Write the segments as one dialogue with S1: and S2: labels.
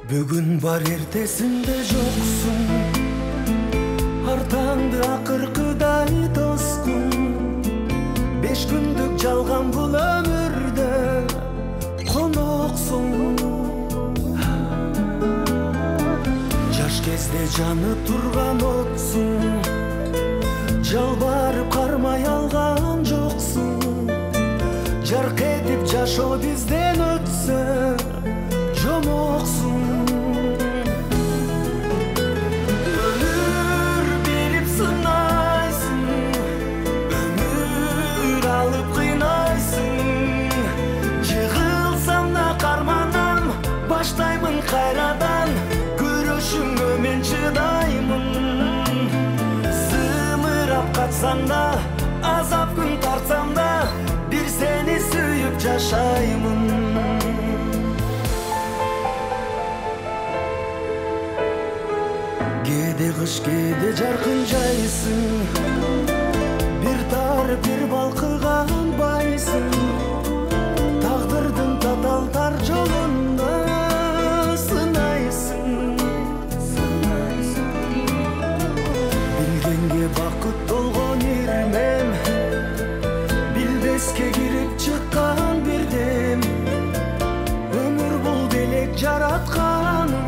S1: Бүгүн бар эртесинде жоксуң, артаңды акыркыдай тоскун. 5 күндүк жалган бул өмүрдө коноксуң. Жаш кезде жаны турган отсуң, жалбарып кармай алган жоксуң. Жарк этип жашоо бизден өтсө жомоксуң. Өмүр берип сынайсың, өмүр алып кыйнайсың. Жыгылсам да карманам, баштаймын кайрадан. Күрөшүңө мен чыдаймын. Сымырап катсам да, азап күн тартсам да, бир сени сүйүп жашаймын. Кээде кыш, кээде жаркын жайсың, бир тар бир балкыган байсың. Тагдырдын татал тар жолунда сынайсың. Билгенге бакыт болгон ирмем, билбеске кирип чыккан бирдем. Өмүр бул белек жаратканым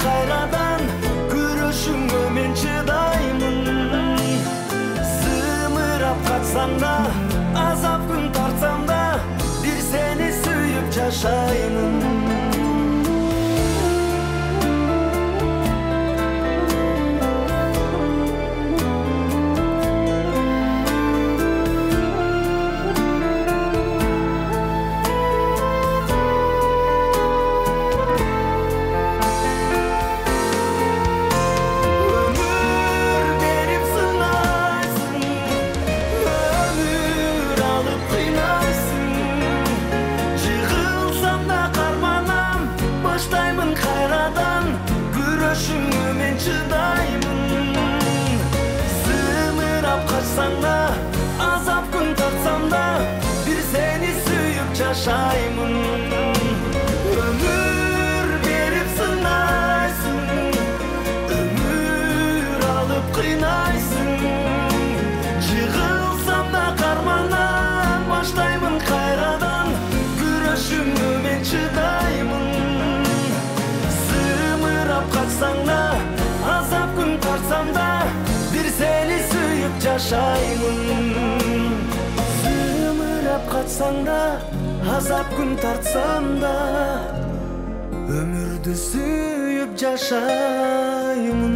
S1: кайрадан. Күрөшүңө мен чыдаймын. Сымырап катсам да, азап күн тартсам да, бир сени сүйүп жашаймын. Күрөшүңө мен чыдаймын. Сымырап качсам да, азап күн тартсам да, бир сени сүйүп жашаймын. Өмүр берип сынайсың, өмүр алып кыйнайсың. Жыгылсам да карманам, баштаймын кайрадан. Күрөшүңө мен чыдаймын. Катсаң да, азап күн тартсам да, бир сени сүйүп жашаймын. Сымырап катсаң да, азап күн тартсам да, өмүрдү сүйүп жашаймын.